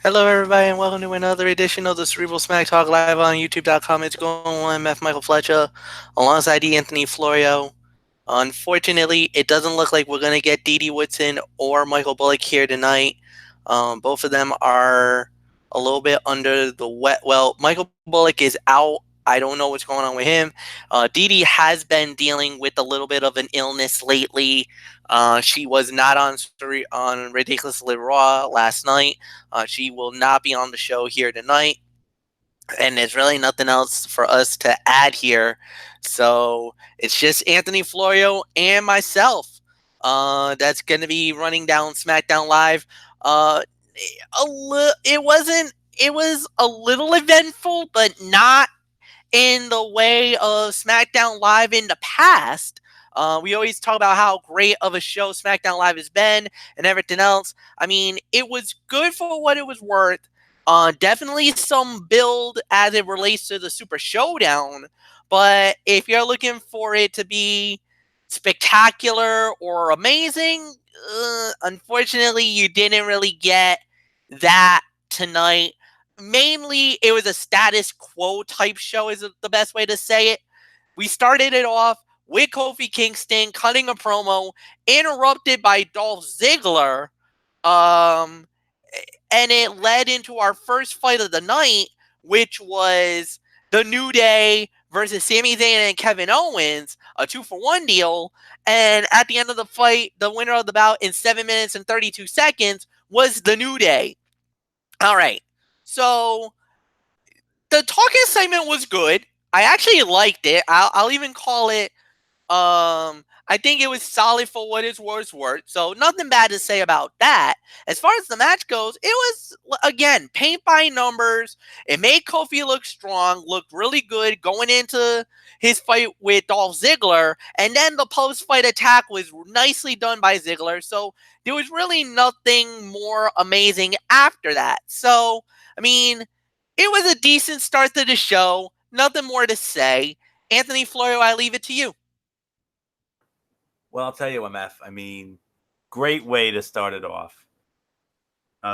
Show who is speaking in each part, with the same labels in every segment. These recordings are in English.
Speaker 1: Hello, everybody, and welcome to another edition of the Cerebral Smack Talk live on YouTube.com. It's going on, F. Michael Fletcher, alongside D. Anthony Florio. Unfortunately, it doesn't look like we're going to get Dee Woodson or Michael Bullock here tonight. Both of them are a little bit under the wet. Well, Michael Bullock is out. I don't know what's going on with him. Dee has been dealing with a little bit of an illness lately. She was not on Ridiculously Raw last night. She will not be on the show here tonight. And there's really nothing else for us to add here. So it's just Anthony Florio and myself. That's going to be running down SmackDown Live. It wasn't. It was a little eventful, but not in the way of SmackDown Live in the past. We always talk about how great of a show SmackDown Live has been and everything else. I mean, it was good for what it was worth. Definitely some build as it relates to the Super Showdown. But if you're looking for it to be spectacular or amazing, unfortunately, you didn't really get that tonight. Mainly, it was a status quo type show, is the best way to say it. We started it off with Kofi Kingston cutting a promo, interrupted by Dolph Ziggler. Um, and it led into our first fight of the night, which was the New Day versus Sami Zayn and Kevin Owens, a 2-for-1 deal. And at the end of the fight, the winner of the bout in 7 minutes and 32 seconds was the New Day. All right. So the talking segment was good. I actually liked it. I'll even call it I think it was solid for what it was worth. So nothing bad to say about that. As far as the match goes, it was again paint by numbers. It made Kofi look strong, looked really good going into his fight with Dolph Ziggler, and then the post-fight attack was nicely done by Ziggler. So there was really nothing more amazing after that. So I mean, it was a decent start to the show. Nothing more to say. Anthony Florio, I leave it to you.
Speaker 2: Well, I'll tell you, MF. I mean, great way to start it off.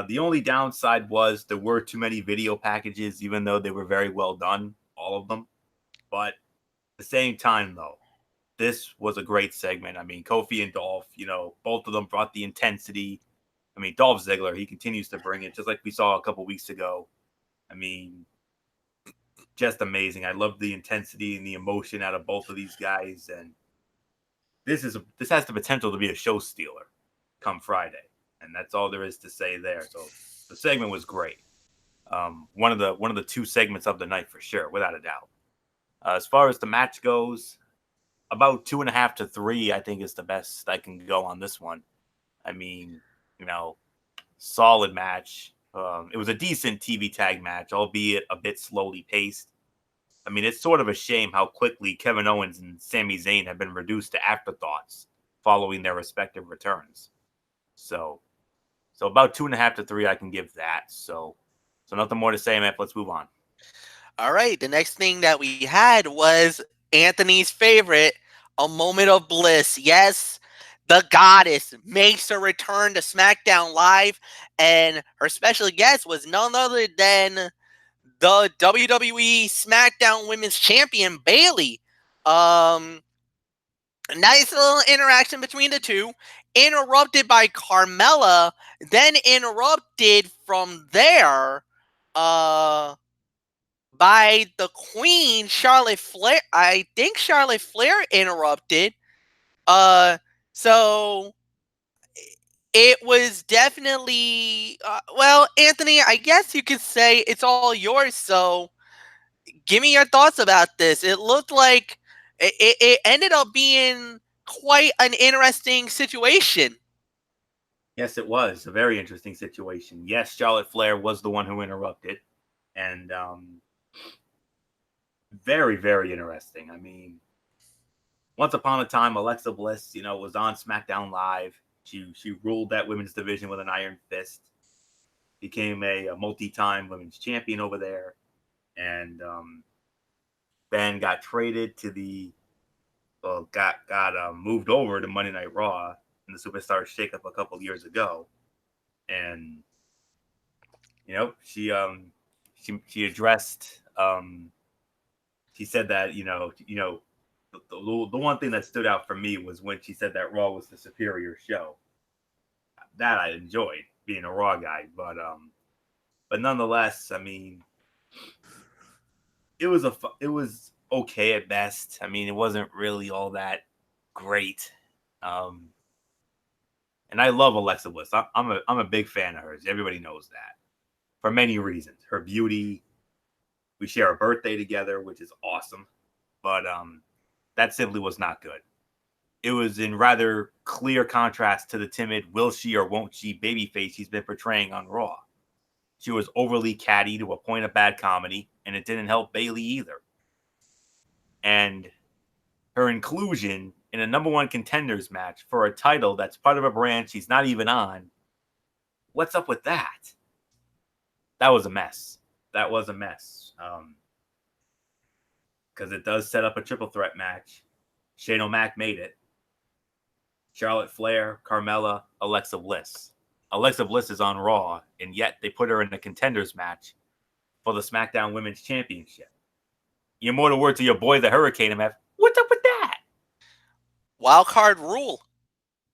Speaker 2: The only downside was there were too many video packages, even though they were very well done, all of them. But at the same time, though, this was a great segment. I mean, Kofi and Dolph, both of them brought the intensity. I mean, Dolph Ziggler, he continues to bring it, just like we saw a couple weeks ago. I mean, just amazing. I love the intensity and the emotion out of both of these guys, and this has the potential to be a show stealer come Friday, and that's all there is to say there. So the segment was great. One of the two segments of the night for sure, without a doubt. As far as the match goes, about 2.5 to 3, I think is the best I can go on this one. I mean, solid match. It was a decent TV tag match, albeit a bit slowly paced. I mean, it's sort of a shame how quickly Kevin Owens and Sami Zayn have been reduced to afterthoughts following their respective returns. So, so about 2.5 to 3, I can give that. So nothing more to say, man. Let's move on.
Speaker 1: All right, the next thing that we had was Anthony's favorite, a moment of bliss. Yes, the goddess makes her return to SmackDown Live, and her special guest was none other than the WWE SmackDown Women's Champion Bayley. Um, nice little interaction between the two, interrupted by Carmella, then interrupted from there. By the Queen, Charlotte Flair. I think Charlotte Flair interrupted. Uh, so it was definitely well, Anthony. I guess you could say it's all yours. So give me your thoughts about this. It looked like it ended up being quite an interesting situation.
Speaker 2: Yes, it was a very interesting situation. Yes, Charlotte Flair was the one who interrupted, and very, very interesting. I mean, once upon a time, Alexa Bliss, was on SmackDown Live. She ruled that women's division with an iron fist. Became a multi-time women's champion over there, and then got traded to got moved over to Monday Night Raw in the Superstar Shakeup a couple years ago, and She addressed she said that the one thing that stood out for me was when she said that Raw was the superior show. That I enjoyed being a Raw guy, but nonetheless, I mean, it was okay at best. I mean, it wasn't really all that great. Um, and I love Alexa Bliss. I'm a big fan of hers. Everybody knows that for many reasons. Her beauty. We share a birthday together, which is awesome. But that simply was not good. It was in rather clear contrast to the timid will she or won't she babyface she's been portraying on Raw. She was overly catty to a point of bad comedy, and it didn't help Bayley either. And her inclusion in a number one contenders match for a title that's part of a brand she's not even on. What's up with that? That was a mess. That was a mess. Because it does set up a triple threat match. Shane O'Mac made it. Charlotte Flair, Carmella, Alexa Bliss. Alexa Bliss is on Raw, and yet they put her in a contenders match for the SmackDown Women's Championship. You're more to word to your boy, the Hurricane MF. What's up with that?
Speaker 1: Wild card rule.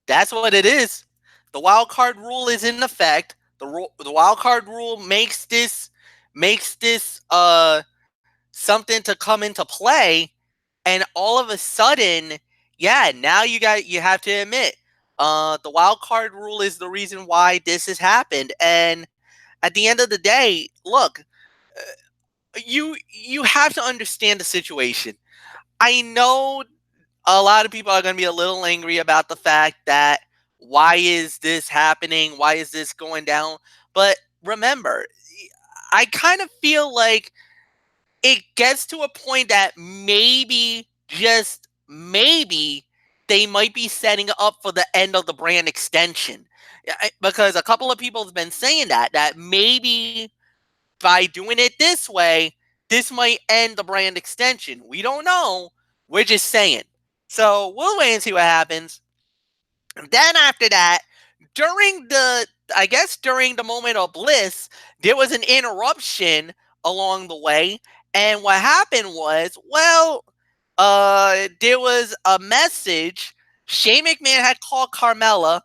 Speaker 1: That's what it is. The wild card rule is in effect. The wild card rule makes this something to come into play, and all of a sudden, yeah, now you have to admit, the wild card rule is the reason why this has happened. And at the end of the day, look, you have to understand the situation. I know a lot of people are going to be a little angry about the fact that why is this happening? Why is this going down? But remember, I kind of feel like it gets to a point that maybe, just maybe, they might be setting up for the end of the brand extension. Because a couple of people have been saying that maybe by doing it this way, this might end the brand extension. We don't know. We're just saying. So we'll wait and see what happens. And then after that, during the I guess during the moment of bliss, there was an interruption along the way. And what happened was, well, there was a message. Shane McMahon had called Carmella,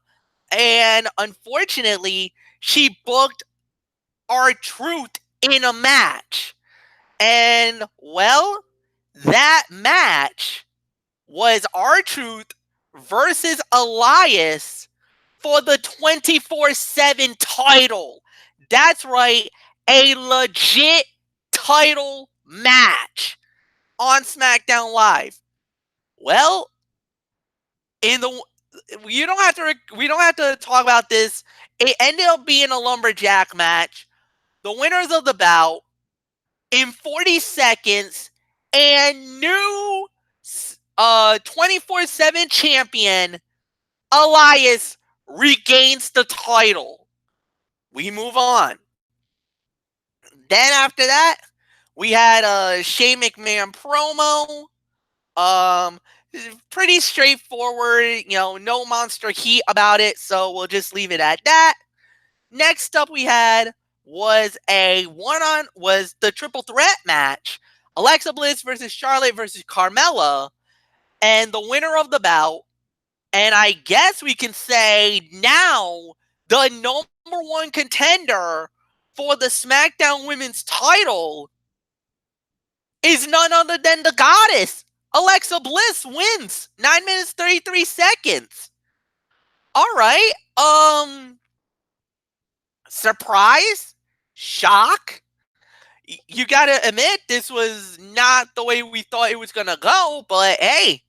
Speaker 1: and unfortunately, she booked R-Truth in a match. And, well, that match was R-Truth versus Elias for the 24/7 title. That's right, a legit title match on SmackDown Live. Well, in the we don't have to talk about this. It ended up being a lumberjack match. The winners of the bout in 40 seconds, and new 24/7 champion Elias regains the title. We move on. Then after that, we had a Shane McMahon promo. Um, Pretty straightforward. No monster heat about it. So we'll just leave it at that. Next up, we had was the triple threat match: Alexa Bliss versus Charlotte versus Carmella, and the winner of the bout. And I guess we can say now the number one contender for the SmackDown Women's title is none other than the goddess. Alexa Bliss wins 9 minutes 33 seconds. All right. Surprise? Shock? You gotta admit this was not the way we thought it was gonna go, but hey,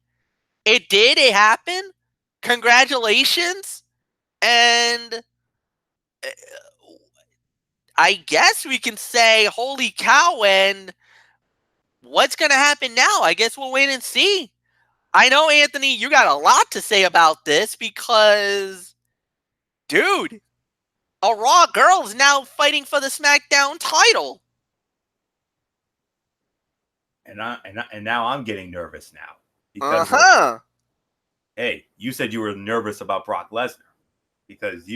Speaker 1: it did. It happened. Congratulations. And I guess we can say, holy cow, and what's going to happen now? I guess we'll wait and see. I know, Anthony, you got a lot to say about this because, dude, a Raw girl is now fighting for the SmackDown title.
Speaker 2: And now I'm getting nervous now because
Speaker 1: Uh-huh.
Speaker 2: hey, you said you were nervous about Brock Lesnar because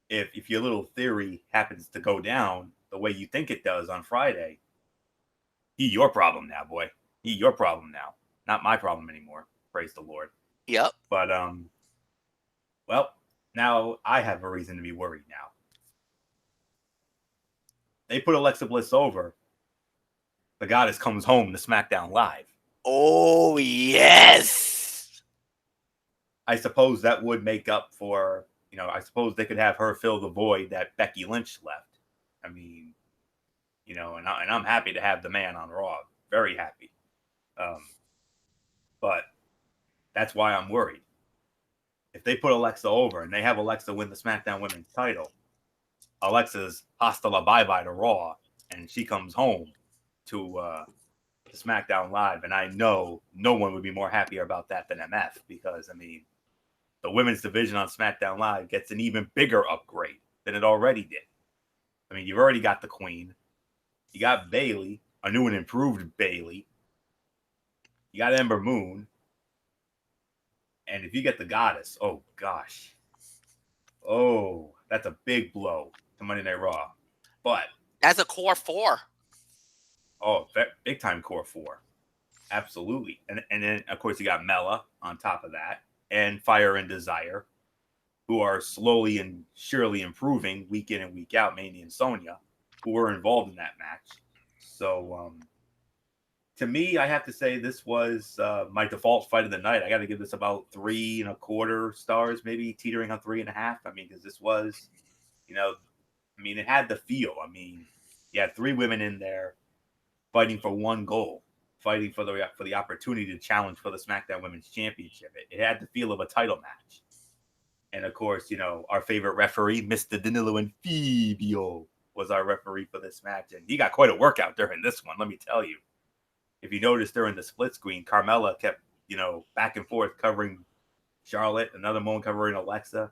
Speaker 2: if your little theory happens to go down the way you think it does on Friday, he your problem now, boy. He your problem now, not my problem anymore. Praise the Lord.
Speaker 1: Yep.
Speaker 2: But well, now I have a reason to be worried. Now they put Alexa Bliss over. The goddess comes home to SmackDown Live.
Speaker 1: Oh yes.
Speaker 2: I suppose that would make up for, I suppose they could have her fill the void that Becky Lynch left. I mean, and I'm happy to have the man on Raw. Very happy. Um, but that's why I'm worried. If they put Alexa over and they have Alexa win the SmackDown Women's title, Alexa's hasta la bye bye to Raw, and she comes home to SmackDown Live, and I know no one would be more happier about that than MF, because I mean, the women's division on SmackDown Live gets an even bigger upgrade than it already did. I mean, you've already got the Queen, you got Bayley, a new and improved Bayley, you got Ember Moon, and if you get the Goddess, oh gosh, oh, that's a big blow to Monday Night Raw. But
Speaker 1: That's a core four.
Speaker 2: oh, big time core four, absolutely. And then of course you got Mella on top of that, and Fire and Desire, who are slowly and surely improving week in and week out. Mandy and Sonya, who were involved in that match. So to me, I have to say this was my default fight of the night. I got to give this about 3.25 stars, maybe teetering on 3.5. I mean, because this was, it had the feel. I mean, you had 3 women in there fighting for one goal, fighting for the opportunity to challenge for the SmackDown Women's Championship. It had the feel of a title match. And of course, our favorite referee, Mr. Danilo Infibio, was our referee for this match. And he got quite a workout during this one, let me tell you. If you noticed during the split screen, Carmella kept, back and forth covering Charlotte, another moment covering Alexa.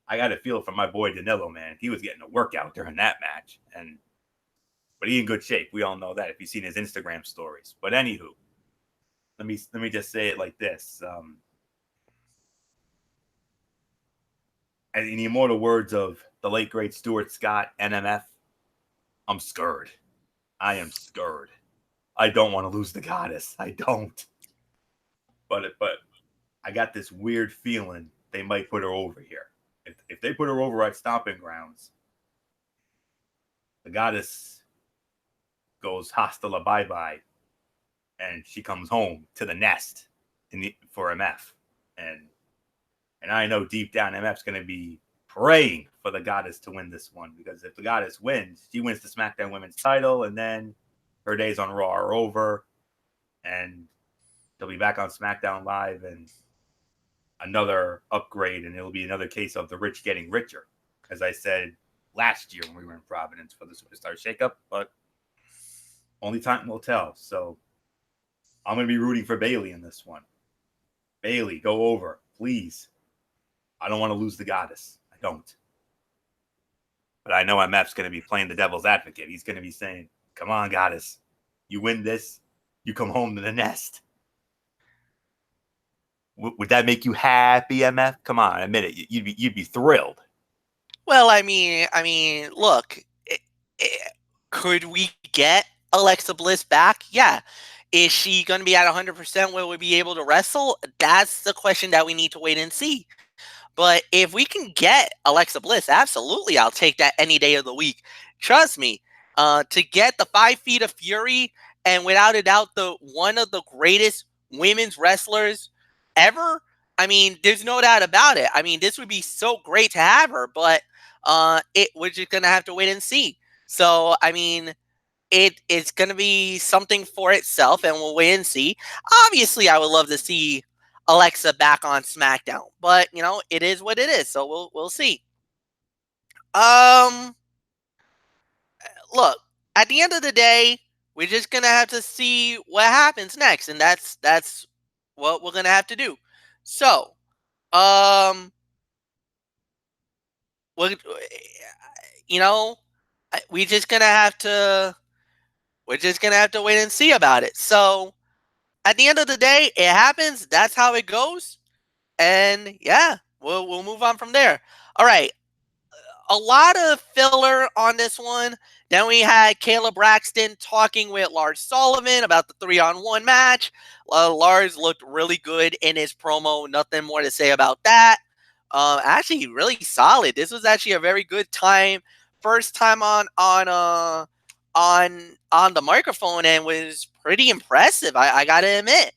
Speaker 2: I got a feel for my boy Danilo, man. He was getting a workout during that match. But he in good shape. We all know that if you've seen his Instagram stories. But anywho, let me just say it like this. And in the immortal words of the late great Stuart Scott, NMF, I'm scared. I am scared. I don't want to lose the goddess. I don't. But I got this weird feeling they might put her over here. If they put her over at Stomping Grounds, the goddess goes hasta la bye bye, and she comes home to the nest for MF, and I know deep down MF's going to be praying for the goddess to win this one, because if the goddess wins, she wins the SmackDown Women's title, and then her days on Raw are over, and they'll be back on SmackDown Live, and another upgrade, and it'll be another case of the rich getting richer, as I said last year when we were in Providence for the Superstar Shakeup, but only time will tell. So I'm going to be rooting for Bayley in this one. Bayley, go over, please. I don't want to lose the goddess. I don't. But I know MF's going to be playing the devil's advocate. He's going to be saying, come on, goddess. You win this, you come home to the nest. Would that make you happy, MF? Come on, admit it. You'd be thrilled.
Speaker 1: Well, look, could we get Alexa Bliss back? Yeah. Is she going to be at 100%? Will we be able to wrestle? That's the question that we need to wait and see. But if we can get Alexa Bliss, absolutely, I'll take that any day of the week. Trust me, to get the 5 Feet of Fury, and without a doubt, one of the greatest women's wrestlers ever. I mean, there's no doubt about it. I mean, this would be so great to have her, but we're just gonna have to wait and see. So, I mean, it's gonna be something for itself, and we'll wait and see. Obviously, I would love to see Alexa back on SmackDown, but it is what it is. So we'll see. Um, Look, at the end of the day, we're just gonna have to see what happens next, and that's what we're gonna have to do. So, um, we you know, we just gonna have to we're just gonna have to wait and see about it. So, at the end of the day, it happens. That's how it goes, and yeah, we'll move on from there. All right. a lot of filler on this one. Then we had Caleb Braxton talking with Lars Sullivan about the 3-on-1 match. Lars looked really good in his promo. Nothing more to say about that. Actually, really solid. This was actually a very good time. First time on the microphone, and was pretty impressive. I gotta admit.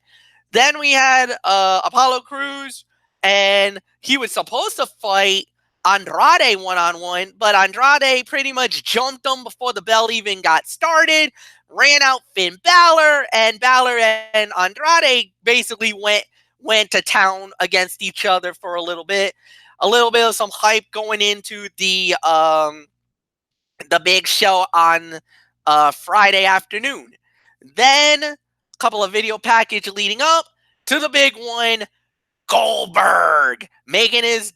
Speaker 1: Then we had Apollo Cruz, and he was supposed to fight Andrade 1-on-1, but Andrade pretty much jumped him before the bell even got started, ran out Finn Balor, and Balor and Andrade basically went to town against each other for a little bit. A little bit of some hype going into the big show on Friday afternoon. Then a couple of video package leading up to the big one. Goldberg making his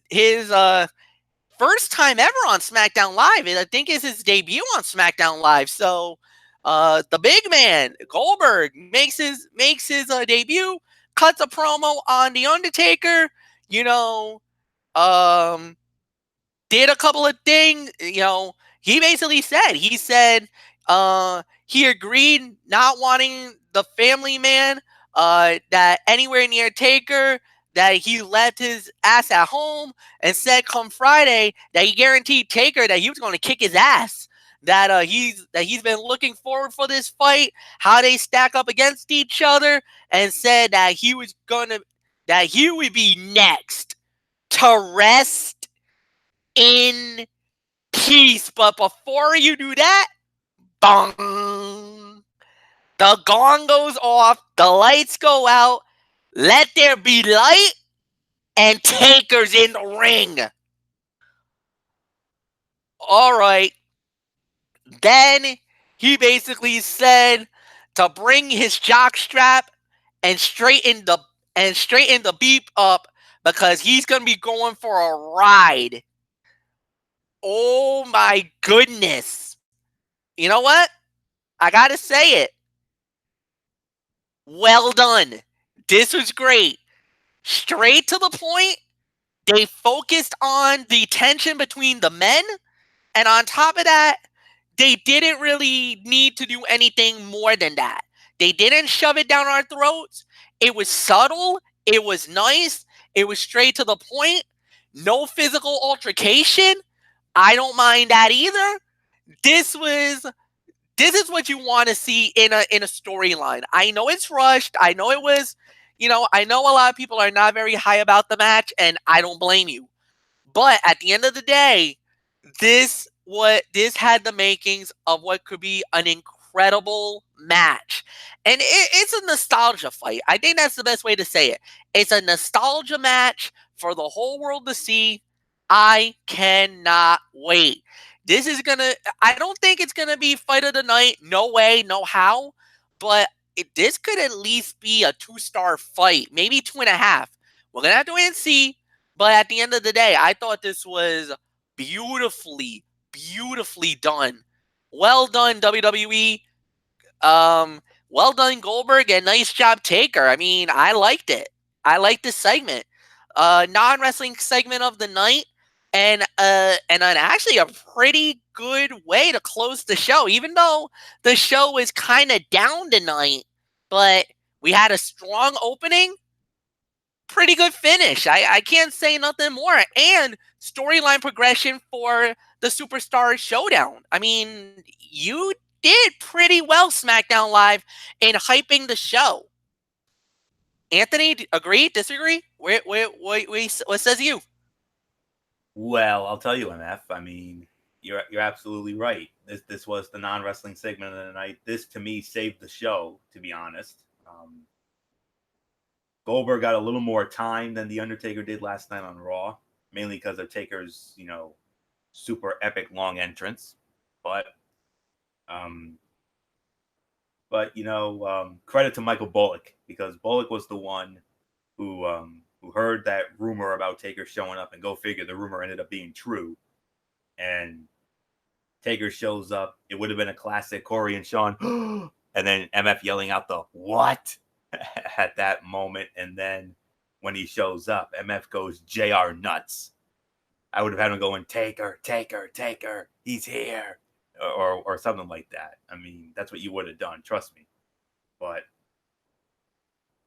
Speaker 1: first time ever on SmackDown Live. I think it's his debut on SmackDown Live. So the big man Goldberg makes his debut, cuts a promo on the Undertaker. You know, um, did a couple of things. He basically he agreed not wanting the family man that anywhere near Taker, that he left his ass at home, and said come Friday that he guaranteed Taker that he was going to kick his ass. That he's been looking forward for this fight, how they stack up against each other, and said that he would be next to rest in peace. But before you do that, bong, the gong goes off, the lights go out, let there be light, and Taker's in the ring. All right. Then he basically said to bring his jock strap and straighten the beep up, because he's gonna be going for a ride. Oh my goodness. You know what? I gotta say it. Well done. This was great. Straight to the point. They focused on the tension between the men. And on top of that, they didn't really need to do anything more than that. They didn't shove it down our throats. It was subtle. It was nice. It was straight to the point. No physical altercation. I don't mind that either. This was this is what you want to see in a storyline. I know it's rushed. I know it was, I know a lot of people are not very high about the match, and I don't blame you. But at the end of the day, this had the makings of what could be an incredible match. And it's a nostalgia fight. I think that's the best way to say it. It's a nostalgia match for the whole world to see. I cannot wait. This is gonna I don't think it's gonna be fight of the night. No way, no how. But this could at least be a 2-star fight, maybe 2.5. We're gonna have to wait and see. But at the end of the day, I thought this was beautifully, beautifully done. Well done, WWE. Well done, Goldberg, and nice job, Taker. I mean, I liked it. I liked this segment. Non-wrestling segment of the night, and actually a pretty good way to close the show. Even though the show was kind of down tonight, but we had a strong opening, pretty good finish. I can't say nothing more. And storyline progression for the Superstar Showdown. I mean, you did pretty well, SmackDown Live, in hyping the show. Anthony, agree? Disagree? What says you?
Speaker 2: Well, I'll tell you, MF. I mean, you're absolutely right. This was the non wrestling segment of the night. This to me saved the show. To be honest, Goldberg got a little more time than the Undertaker did last night on Raw, mainly because of Taker's super epic long entrance. But um, credit to Michael Bullock, because Bullock was the one who heard that rumor about Taker showing up, and go figure, the rumor ended up being true. And Taker shows up. It would have been a classic Corey and Sean, and then MF yelling out the "what" at that moment. And then when he shows up, MF goes JR nuts. I would have had him going, take her, take her, take her. He's here, or something like that. I mean, that's what you would have done. Trust me. But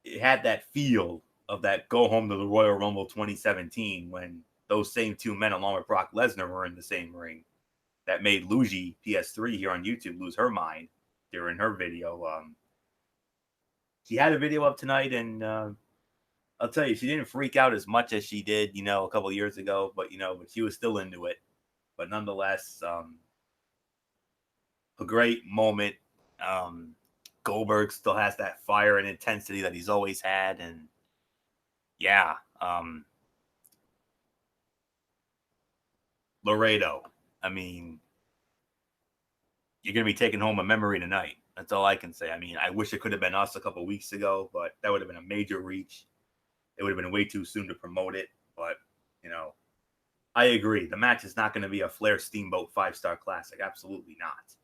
Speaker 2: it had that feel of that go home to the Royal Rumble 2017 when those same two men, along with Brock Lesnar, were in the same ring. That made Luigi PS3 here on YouTube lose her mind during her video. She had a video up tonight, and I'll tell you, she didn't freak out as much as she did, a couple of years ago. But she was still into it. But nonetheless, a great moment. Um, Goldberg still has that fire and intensity that he's always had, and yeah, Laredo. I mean, you're gonna be taking home a memory tonight. That's all I can say. I mean, I wish it could have been us a couple of weeks ago, but that would have been a major reach. It would have been way too soon to promote it, but you know, I agree. The match is not going to be a Flair Steamboat 5-star classic. Absolutely not.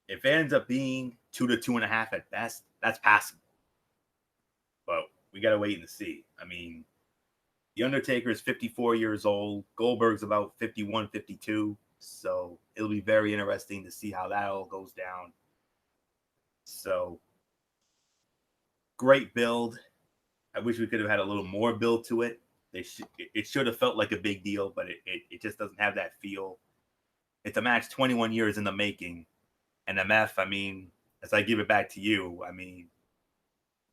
Speaker 2: If it ends up being 2 to 2.5 at best, that's passable. But we got to wait and see. I mean, The Undertaker is 54 years old. Goldberg's about 51, 52. So it'll be very interesting to see how that all goes down. So great build. I wish we could have had a little more build to it. It should have felt like a big deal, but it just doesn't have that feel. It's a match 21 years in the making. And MF, I mean, as I give it back to you, I mean,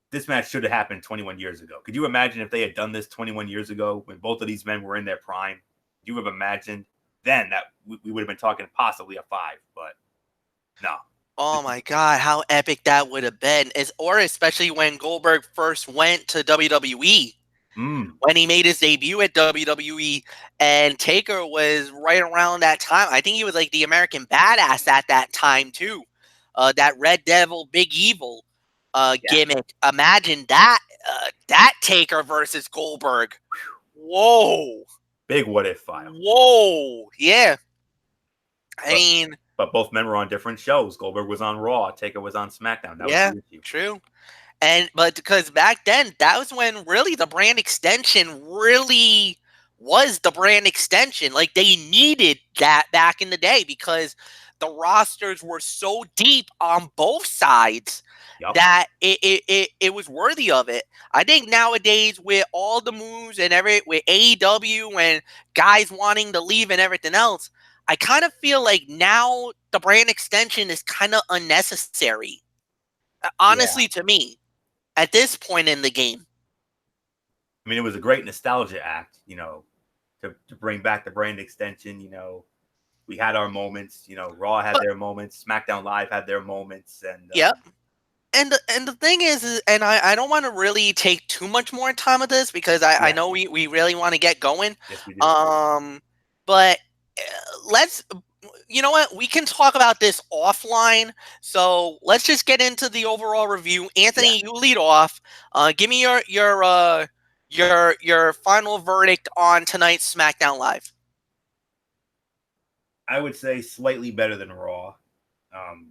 Speaker 2: this match should have happened 21 years ago. Could you imagine if they had done this 21 years ago when both of these men were in their prime? Could you have imagined then that we would have been talking possibly a 5? But no.
Speaker 1: Oh my god, how epic that would have been. Or especially when Goldberg first went to WWE. When he made his debut at WWE, and Taker was right around that time. I think he was like the American Badass at that time too. That Red Devil, Big Evil
Speaker 2: Yeah.
Speaker 1: gimmick. Imagine that Taker versus Goldberg. Whoa,
Speaker 2: Big what if file.
Speaker 1: whoa, yeah. I
Speaker 2: But
Speaker 1: mean,
Speaker 2: but both men were on different shows. Goldberg was on Raw. Taker was on SmackDown. That was
Speaker 1: yeah,
Speaker 2: the issue.
Speaker 1: true. But because back then, that was when really the brand extension really was the brand extension. Like they needed that back in the day because the rosters were so deep on both sides
Speaker 2: Yep.
Speaker 1: that it was worthy of it. I think nowadays with all the moves and with AEW and guys wanting to leave and everything else, I kind of feel like now the brand extension is kind of unnecessary.
Speaker 2: Yeah.
Speaker 1: Honestly, to me at this point in the game.
Speaker 2: I mean, it was a great nostalgia act, to bring back the brand extension. We had our moments. Raw had
Speaker 1: But
Speaker 2: their moments. SmackDown Live had their moments, and
Speaker 1: yep. And the thing is and I don't want to really take too much more time with this because I
Speaker 2: yeah,
Speaker 1: know we really want to get going.
Speaker 2: yes, we do.
Speaker 1: Um but let's you know what? We can talk about this offline. So let's just get into the overall review.
Speaker 2: Yeah,
Speaker 1: Anthony, you lead off. Give me your final verdict on tonight's SmackDown Live.
Speaker 2: I would say slightly better than Raw. Um,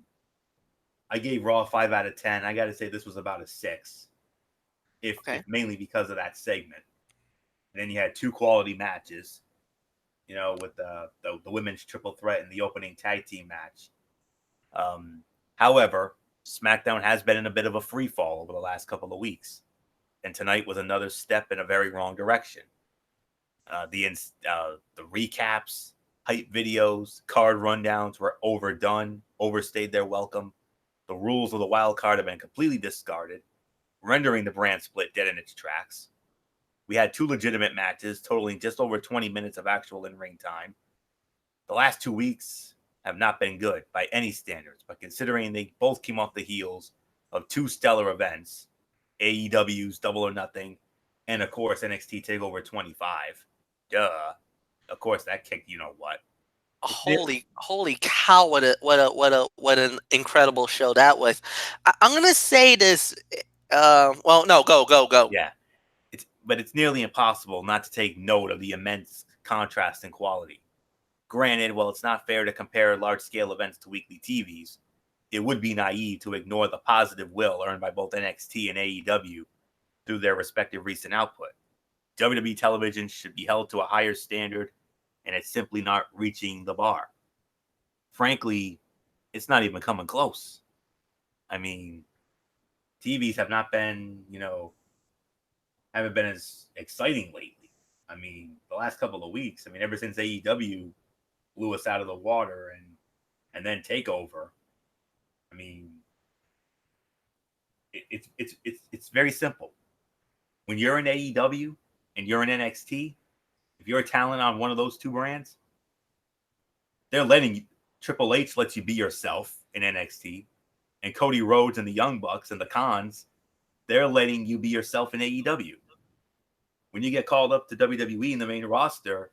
Speaker 2: I gave Raw 5 out of 10. I got to say this was about a 6, if
Speaker 1: Okay.
Speaker 2: mainly because of that segment. And then you had 2 quality matches. With the women's triple threat and the opening tag team match. However, SmackDown has been in a bit of a free fall over the last couple of weeks, and tonight was another step in a very wrong direction. The recaps, hype videos, card rundowns were overdone, overstayed their welcome. The rules of the wild card have been completely discarded, rendering the brand split dead in its tracks. We had 2 legitimate matches, totaling just over 20 minutes of actual in-ring time. The last 2 weeks have not been good by any standards, but considering they both came off the heels of 2 stellar events, AEW's Double or Nothing, and of course NXT TakeOver 25. Duh. Of course that kicked you know what.
Speaker 1: Holy cow! What an incredible show that was. I'm gonna say this. Well, no, go.
Speaker 2: Yeah. It's nearly impossible not to take note of the immense contrast in quality. Granted, while it's not fair to compare large-scale events to weekly TVs, it would be naive to ignore the positive will earned by both NXT and AEW through their respective recent output. WWE television should be held to a higher standard, and it's simply not reaching the bar. Frankly, it's not even coming close. I mean, TVs have not been, haven't been as exciting lately. I mean, the last couple of weeks, I mean, ever since AEW blew us out of the water and then Takeover, I mean, it's very simple. When you're in AEW and you're in NXT, if you're a talent on one of those two brands, they're letting you. Triple H lets you be yourself in NXT, and Cody Rhodes and the Young Bucks and the Khans, they're letting you be yourself in AEW. When you get called up to WWE in the main roster,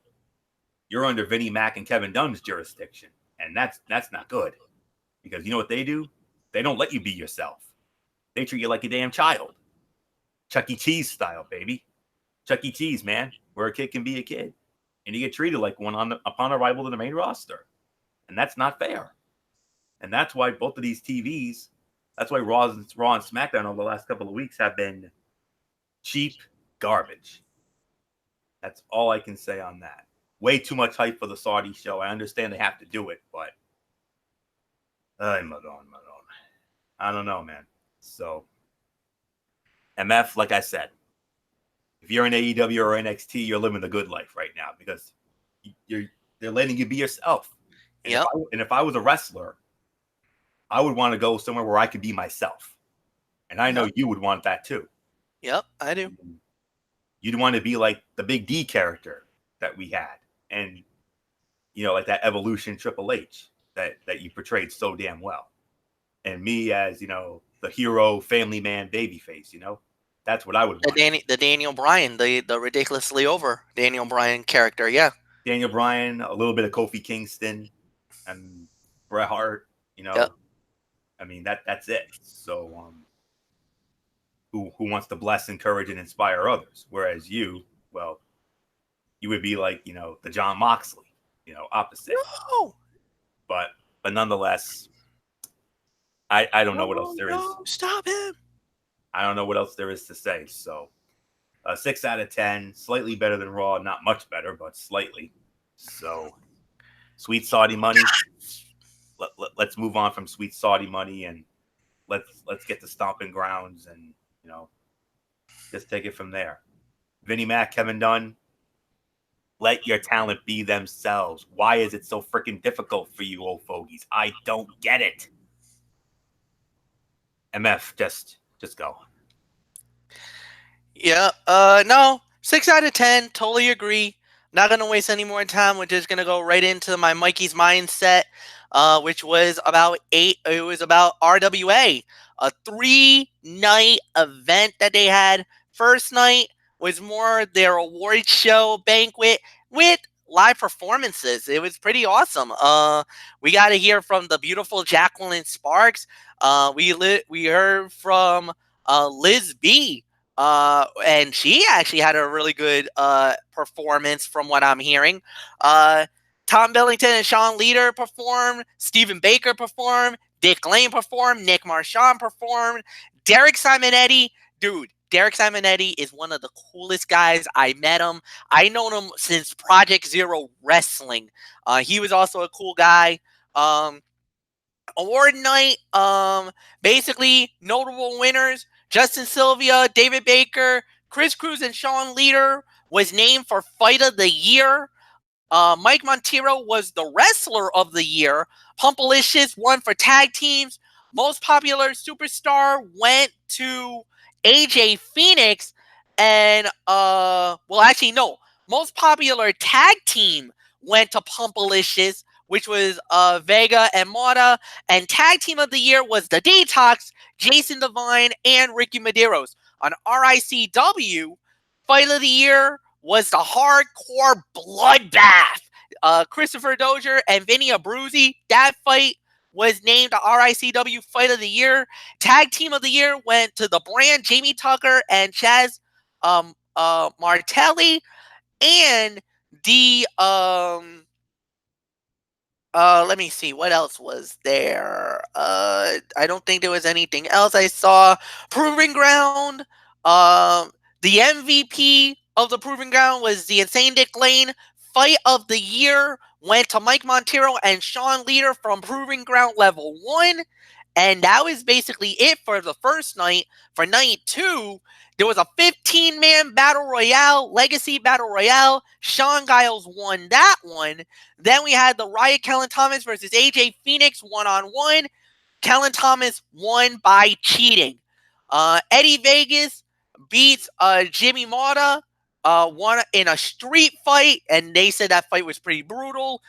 Speaker 2: you're under Vinnie Mac and Kevin Dunn's jurisdiction, and that's not good, because you know what they do? They don't let you be yourself. They treat you like a damn child, Chuck E. Cheese style, baby. Chuck E. Cheese, man, where a kid can be a kid, and you get treated like one upon arrival to the main roster, and that's not fair. And that's why both of these TVs, that's why Raw and SmackDown over the last couple of weeks have been cheap garbage. That's all I can say on that. Way too much hype for the Saudi show. I understand they have to do it, but I don't know, man. So, MF, like I said, if you're in AEW or NXT, you're living the good life right now, because they're letting you be yourself. And
Speaker 1: Yep.
Speaker 2: if I was a wrestler, I would want to go somewhere where I could be myself. And I know
Speaker 1: Yep.
Speaker 2: you would want that too.
Speaker 1: Yep, I do.
Speaker 2: You'd want to be like the Big D character that we had. And, like that evolution Triple H that you portrayed so damn well. And me as, the hero, family man, babyface, that's what I would want.
Speaker 1: The Daniel Bryan, the ridiculously over Daniel Bryan character. Yeah.
Speaker 2: Daniel Bryan, a little bit of Kofi Kingston, and Bret Hart.
Speaker 1: Yep.
Speaker 2: I mean, that's it. So, who wants to bless, encourage, and inspire others? Whereas you, well, you would be like, the John Moxley, opposite.
Speaker 1: No.
Speaker 2: But nonetheless, I don't know what else there is.
Speaker 1: No, stop him.
Speaker 2: I don't know what else there is to say. So, 6 out of 10, slightly better than Raw, not much better, but slightly. So, Sweet Saudi Money. Let's move on from Sweet Saudi Money, and let's get to Stomping Grounds, and just take it from there. Vinnie Mac, Kevin Dunn, let your talent be themselves. Why is it so freaking difficult for you old fogies? I don't get it. MF, just go.
Speaker 1: Yeah. No. 6 out of 10. Totally agree. Not gonna waste any more time. We're just gonna go right into my Mikey's mindset, which was about eight. It was about RWA, a 3-night event that they had. First night was more their award show banquet with live performances. It was pretty awesome. We got to hear from the beautiful Jacqueline Sparks. We heard from Liz B. And she actually had a really good performance from what I'm hearing. Tom Billington and Sean Leader performed. Stephen Baker performed. Dick Lane performed. Nick Marchand performed. Derek Simonetti, dude. Derek Simonetti is one of the coolest guys. I met him. I known him since Project Zero Wrestling. He was also a cool guy. Award night. Basically notable winners: Justin Sylvia, David Baker, Chris Cruz, and Sean Leader was named for Fight of the Year. Mike Monteiro was the Wrestler of the Year. Pumpalicious won for tag teams. Most popular superstar went to AJ Phoenix. And, actually, no. Most popular tag team went to Pumpalicious, which was Vega and Mata. And tag team of the year was the Detox, Jason Devine, and Ricky Medeiros. On RICW, Fight of the Year was the Hardcore Bloodbath. Christopher Dozier and Vinny Abruzzi. That fight was named the RICW Fight of the Year. Tag Team of the Year went to the Brand, Jamie Tucker and Chaz Martelli. And the let me see, what else was there? I don't think there was anything else I saw. Proving Ground, the MVP of the Proving Ground was the Insane Dick Lane. Fight of the year went to Mike Montero and Sean Leader from Proving Ground Level 1. And that was basically it for the first night. For night 2, there was a 15-man Battle Royale, Legacy Battle Royale. Sean Giles won that one. Then we had the Riot Kellen Thomas versus AJ Phoenix one-on-one. Kellen Thomas won by cheating. Eddie Vegas beats Jimmy Mata won in a street fight, and they said that fight was pretty brutal.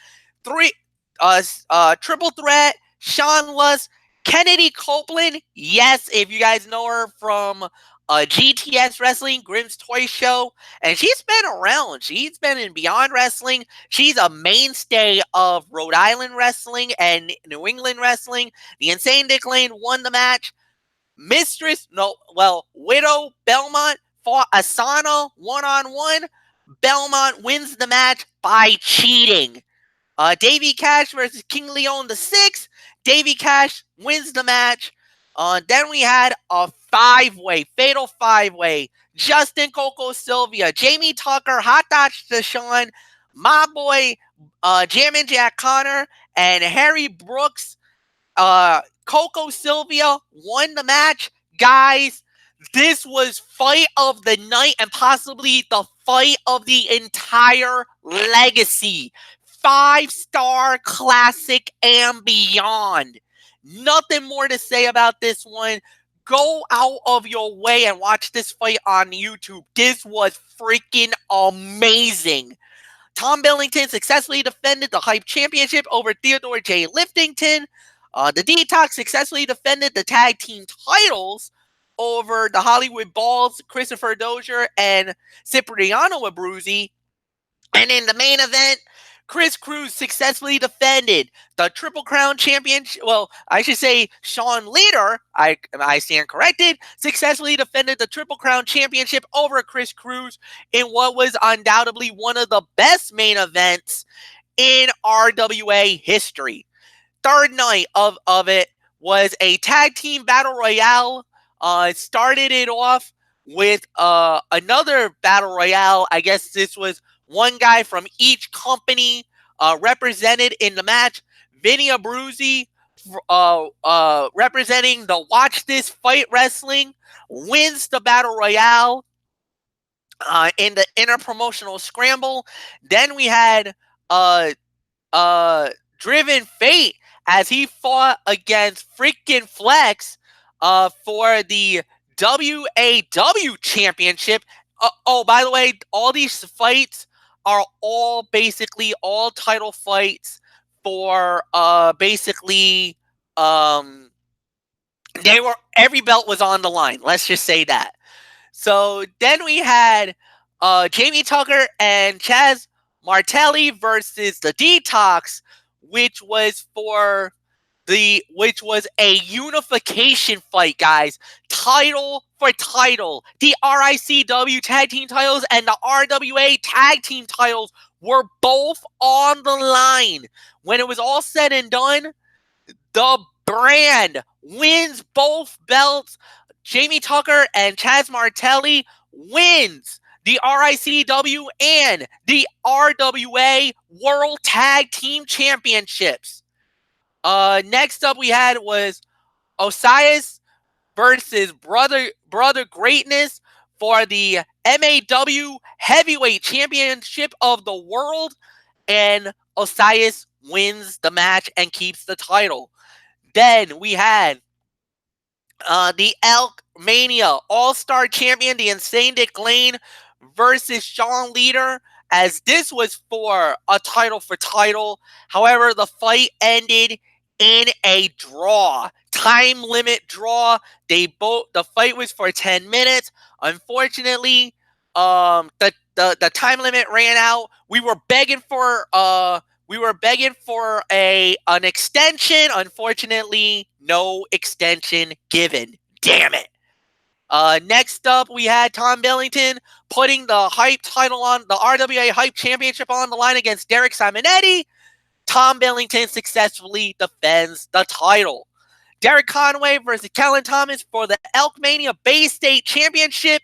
Speaker 1: Triple threat, Sean Luss, Kennedy Copeland. Yes, if you guys know her from GTS Wrestling, Grimm's Toy Show, and she's been around. She's been in Beyond Wrestling. She's a mainstay of Rhode Island wrestling and New England wrestling. The Insane Dick Lane won the match. Widow Belmont fought Asana one-on-one. Belmont wins the match by cheating. Davey Cash versus King Leon VI. Davey Cash wins the match. Then we had a fatal five-way. Justin Coco Sylvia, Jamie Tucker, Hot Dodge Deshaun, my boy Jammin' Jack Connor, and Harry Brooks. Coco Sylvia won the match. Guys, this was fight of the night and possibly the fight of the entire legacy. 5-star classic and beyond. Nothing more to say about this one. Go out of your way and watch this fight on YouTube. This was freaking amazing. Tom Billington successfully defended the Hype Championship over Theodore J. Liftington. The Detox successfully defended the tag team titles over the Hollywood Balls, Christopher Dozier and Cipriano Abruzzi. And in the main event, Chris Cruz successfully defended the Triple Crown Championship. Well, I should say Sean Leader, I stand corrected, successfully defended the Triple Crown Championship over Chris Cruz in what was undoubtedly one of the best main events in RWA history. Third night of it was a tag team battle royale. Started it off with another battle royale. I guess this was one guy from each company represented in the match. Vinny Abruzzi, representing the Watch This Fight Wrestling, wins the battle royale in the interpromotional scramble. Then we had Driven Fate as he fought against freaking Flex for the WAW Championship. By the way, all these fights are basically all title fights for basically every belt was on the line. Let's just say that. So then we had Jamie Tucker and Chaz Martelli versus the Detox, which was a unification fight, guys. Title for title. The RICW tag team titles and the RWA tag team titles were both on the line. When it was all said and done, the brand wins both belts. Jamie Tucker and Chaz Martelli wins the RICW and the RWA World Tag Team Championships. Next up we had was Osiris versus Brother Greatness for the MAW Heavyweight Championship of the World, and Osiris wins the match and keeps the title. Then we had the Elk Mania All-Star Champion, the Insane Dick Lane, versus Sean Leader, as this was for a title for title. However, the fight ended in a draw. Time limit draw. The fight was for 10 minutes. Unfortunately, the time limit ran out. We were begging for an extension. Unfortunately, no extension given. Damn it. Next up, we had Tom Billington putting the Hype title on the RWA Hype Championship on the line against Derek Simonetti. Tom Billington successfully defends the title. Derek Conway versus Kellen Thomas for the Elk Mania Bay State Championship.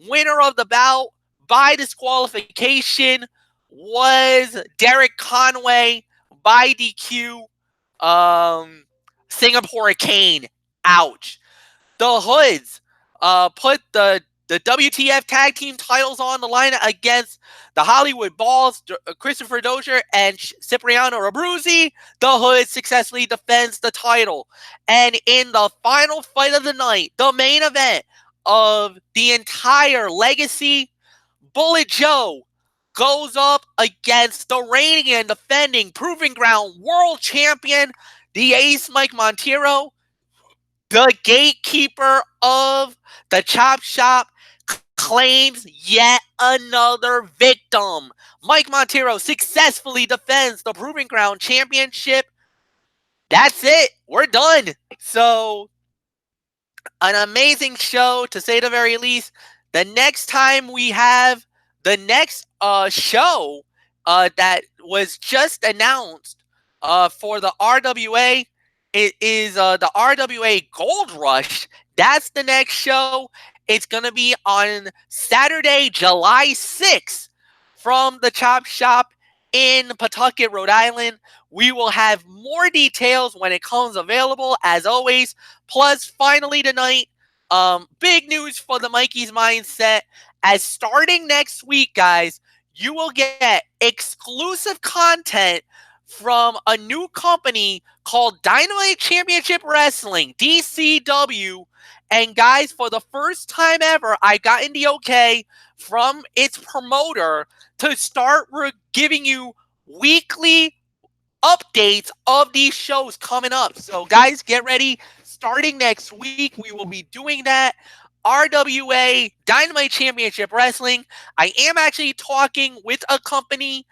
Speaker 1: Winner of the bout by disqualification was Derek Conway by DQ. Um, Singapore Kane. Ouch. The Hoods put the WTF tag team titles on the line against the Hollywood Balls, Christopher Dozier and Cipriano Abruzzi. The Hood successfully defends the title. And in the final fight of the night, the main event of the entire Legacy, Bullet Joe goes up against the reigning and defending Proving Ground World Champion, the Ace Mike Monteiro, the gatekeeper of the Chop Shop, claims yet another victim. Mike Monteiro successfully defends the Proving Ground Championship. That's it. We're done. So, an amazing show, to say the very least. The next time we have the next show that was just announced for the RWA, it is the RWA Gold Rush. That's the next show. It's going to be on Saturday, July 6th from the Chop Shop in Pawtucket, Rhode Island. We will have more details when it comes available, as always. Plus, finally tonight, big news for the Mikey's Mindset. As starting next week, guys, you will get exclusive content from a new company called Dynamite Championship Wrestling, DCW. And guys, for the first time ever, I got in the okay from its promoter to start giving you weekly updates of these shows coming up. So guys, get ready. Starting next week, we will be doing that. RWA Dynamite Championship Wrestling. I am actually talking with a company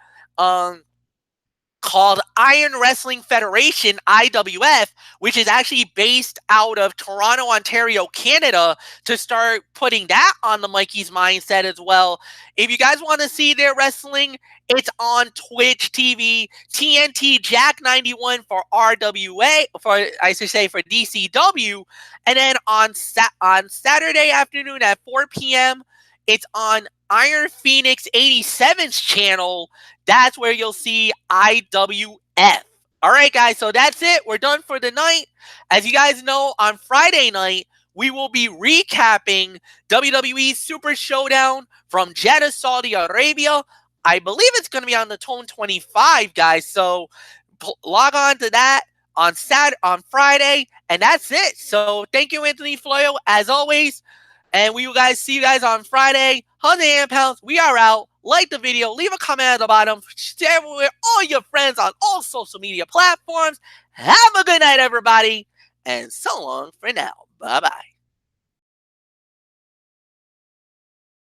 Speaker 1: called Iron Wrestling Federation, IWF, which is actually based out of Toronto, Ontario, Canada, to start putting that on the Mikey's Mindset as well. If you guys want to see their wrestling, it's on Twitch TV, TNT Jack 91 for RWA, for DCW, and then on Saturday afternoon at 4 p.m., it's on Iron Phoenix 87's channel. That's where you'll see IWF. All right, guys, so that's it. We're done for the night. As you guys know, on Friday night, we will be recapping WWE Super Showdown from Jeddah, Saudi Arabia. I believe it's going to be on the Tone 25, guys. So log on to that on Friday, and that's it. So thank you, Anthony Floyo, as always. And we will guys see you guys on Friday. 100 pounds. We are out. Like the video. Leave a comment at the bottom. Share with all your friends on all social media platforms. Have a good night, everybody. And so long for now. Bye-bye.